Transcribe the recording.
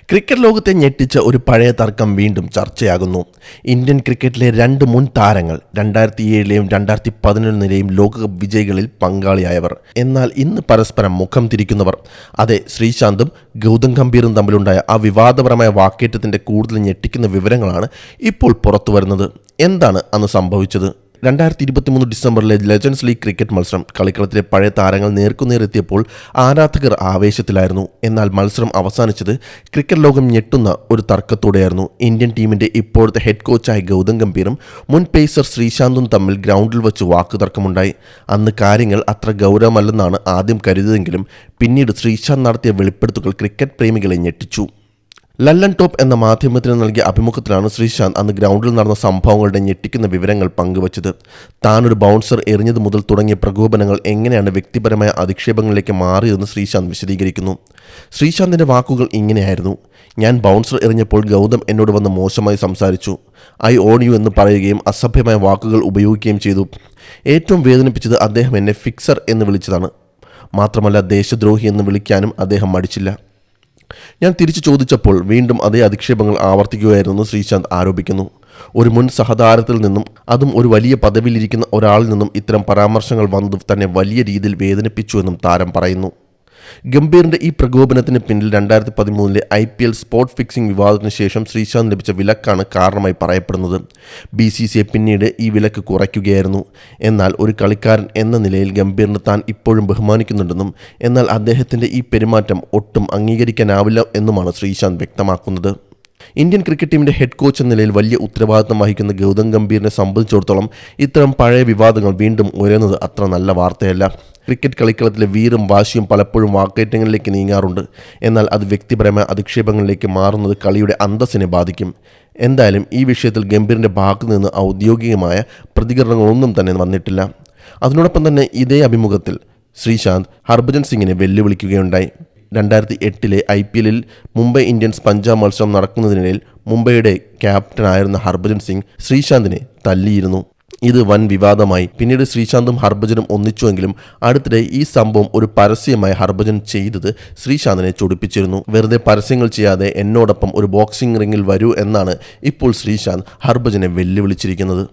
Cricket ലോകത്തെ ഞെട്ടിച്ച ഒരു പഴയ തർക്കം വീണ്ടും ചർച്ചയാകുന്നു. ഇന്ത്യൻ ക്രിക്കറ്റിലെ രണ്ട് മുൻ താരങ്ങൾ 2007-ലെയും 2011-ലെയും ലോകകപ്പ് വിജയികളിൽ പങ്കാളിയായവർ. എന്നാൽ ഇന്ന് പരസ്പരം മുഖം തിരിക്കുന്നവർ. അതെ, ശ്രീശാന്തും ഗൗതം ഗംഭീറും തമ്മിലുണ്ടായ ആ വിവാദപരമായ വാക്കേറ്റത്തിന്റെ കൂടുതൽ ഞെട്ടിക്കുന്ന വിവരങ്ങളാണ് ഇപ്പോൾ പുറത്തുവരുന്നത്. എന്താണ് അന്ന് സംഭവിച്ചത്? 2023 ഡിസംബറിലെ ലെജൻഡ്സ് ലീഗ് ക്രിക്കറ്റ് മത്സരം കളിക്കളത്തിലെ പഴയ താരങ്ങൾ നേർക്കുനേരെത്തിയപ്പോൾ ആരാധകർ ആവേശത്തിലായിരുന്നു. എന്നാൽ മത്സരം അവസാനിച്ചത് ക്രിക്കറ്റ് ലോകം ഞെട്ടുന്ന ഒരു തർക്കത്തോടെയായിരുന്നു. ഇന്ത്യൻ ടീമിന്റെ ഇപ്പോഴത്തെ ഹെഡ് കോച്ചായ ഗൗതം ഗംഭീറും മുൻ പേസർ ശ്രീശാന്തും തമ്മിൽ ഗ്രൗണ്ടിൽ വെച്ച് വാക്കുതർക്കമുണ്ടായി. അന്ന് കാര്യങ്ങൾ അത്ര ഗൗരവമല്ലെന്നാണ് ആദ്യം കരുതിയതെങ്കിലും പിന്നീട് ശ്രീശാന്ത് നടത്തിയ വെളിപ്പെടുത്തലുകൾ ക്രിക്കറ്റ് പ്രേമികളെ ഞെട്ടിച്ചു. ലല്ലൻ ടോപ്പ് എന്ന മാധ്യമത്തിന് നൽകിയ അഭിമുഖത്തിലാണ് ശ്രീശാന്ത് അന്ന് ഗ്രൗണ്ടിൽ നടന്ന സംഭവങ്ങളുടെ ഞെട്ടിക്കുന്ന വിവരങ്ങൾ പങ്കുവച്ചത്. താനൊരു ബൗൺസർ എറിഞ്ഞത് മുതൽ തുടങ്ങിയ പ്രകോപനങ്ങൾ എങ്ങനെയാണ് വ്യക്തിപരമായ അധിക്ഷേപങ്ങളിലേക്ക് മാറിയതെന്ന് ശ്രീശാന്ത് വിശദീകരിക്കുന്നു. ശ്രീശാന്തിൻ്റെ വാക്കുകൾ ഇങ്ങനെയായിരുന്നു: ഞാൻ ബൗൺസർ എറിഞ്ഞപ്പോൾ ഗൗതം എന്നോട് വന്ന് മോശമായി സംസാരിച്ചു. ഐ ഓൺ യു എന്ന് പറയുകയും അസഭ്യമായ വാക്കുകൾ ഉപയോഗിക്കുകയും ചെയ്തു. ഏറ്റവും വേദനിപ്പിച്ചത് അദ്ദേഹം എന്നെ ഫിക്സർ എന്ന് വിളിച്ചതാണ്. മാത്രമല്ല, ദേശദ്രോഹി എന്ന് വിളിക്കാനും അദ്ദേഹം മടിച്ചില്ല. ഞാൻ തിരിച്ചു ചോദിച്ചപ്പോൾ വീണ്ടും അതേ അധിക്ഷേപങ്ങൾ ആവർത്തിക്കുകയായിരുന്നു ശ്രീശാന്ത് ആരോപിക്കുന്നു. ഒരു മുൻ സഹതാരത്തിൽ നിന്നും, അതും ഒരു വലിയ പദവിയിലിരിക്കുന്ന ഒരാളിൽ നിന്നും ഇത്തരം പരാമർശങ്ങൾ വന്നത് തന്നെ വലിയ രീതിയിൽ വേദനിപ്പിച്ചുവെന്നും താരം പറയുന്നു. ഗംഭീറിന്റെ ഈ പ്രകോപനത്തിന് പിന്നിൽ 2013-ലെ IPL സ്പോട്ട് ഫിക്സിംഗ് വിവാദത്തിന് ശേഷം ശ്രീശാന്ത് ലഭിച്ച വിലക്കാണ് കാരണമായി പറയപ്പെടുന്നത്. BCCI പിന്നീട് ഈ വിലക്ക് കുറയ്ക്കുകയായിരുന്നു. എന്നാൽ ഒരു കളിക്കാരൻ എന്ന നിലയിൽ ഗംഭീറിനെ താൻ ഇപ്പോഴും ബഹുമാനിക്കുന്നുണ്ടെന്നും എന്നാൽ അദ്ദേഹത്തിൻ്റെ ഈ പെരുമാറ്റം ഒട്ടും അംഗീകരിക്കാനാവില്ല എന്നുമാണ് ശ്രീശാന്ത് വ്യക്തമാക്കുന്നത്. ഇന്ത്യൻ ക്രിക്കറ്റ് ടീമിൻ്റെ ഹെഡ് കോച്ച് എന്ന നിലയിൽ വലിയ ഉത്തരവാദിത്തം വഹിക്കുന്ന ഗൗതം ഗംഭീറിനെ സംബന്ധിച്ചിടത്തോളം ഇത്തരം പഴയ വിവാദങ്ങൾ വീണ്ടും ഉയരുന്നത് അത്ര നല്ല വാർത്തയല്ല. ക്രിക്കറ്റ് കളിക്കളത്തിലെ വീറും വാശിയും പലപ്പോഴും വാക്കേറ്റങ്ങളിലേക്ക് നീങ്ങാറുണ്ട്. എന്നാൽ അത് വ്യക്തിപരമായ അധിക്ഷേപങ്ങളിലേക്ക് മാറുന്നത് കളിയുടെ അന്തസ്സിനെ ബാധിക്കും. എന്തായാലും ഈ വിഷയത്തിൽ ഗംഭീറിൻ്റെ ഭാഗത്തു നിന്ന് ഔദ്യോഗികമായ പ്രതികരണങ്ങളൊന്നും തന്നെ വന്നിട്ടില്ല. അതിനോടൊപ്പം തന്നെ ഇതേ അഭിമുഖത്തിൽ ശ്രീശാന്ത് ഹർഭജൻ സിംഗിനെ വെല്ലുവിളിക്കുകയുണ്ടായി. 2008-ലെ IPL-ൽ മുംബൈ ഇന്ത്യൻസ് പഞ്ചാബ് മത്സരം നടക്കുന്നതിനിടയിൽ മുംബൈയുടെ ക്യാപ്റ്റനായിരുന്ന ഹർഭജൻ സിംഗ് ശ്രീശാന്തിനെ തല്ലിയിരുന്നു. ഇത് വൻ വിവാദമായി. പിന്നീട് ശ്രീശാന്തും ഹർഭജനും ഒന്നിച്ചുവെങ്കിലും അടുത്തിടെ ഈ സംഭവം ഒരു പരസ്യമായി ഹർഭജൻ ചെയ്തത് ശ്രീശാന്തിനെ ചൊടിപ്പിച്ചിരുന്നു. വെറുതെ പരസ്യങ്ങൾ ചെയ്യാതെ എന്നോടൊപ്പം ഒരു ബോക്സിംഗ് റിംഗിൽ വരൂ എന്നാണ് ഇപ്പോൾ ശ്രീശാന്ത് ഹർഭജനെ വെല്ലുവിളിച്ചിരിക്കുന്നത്.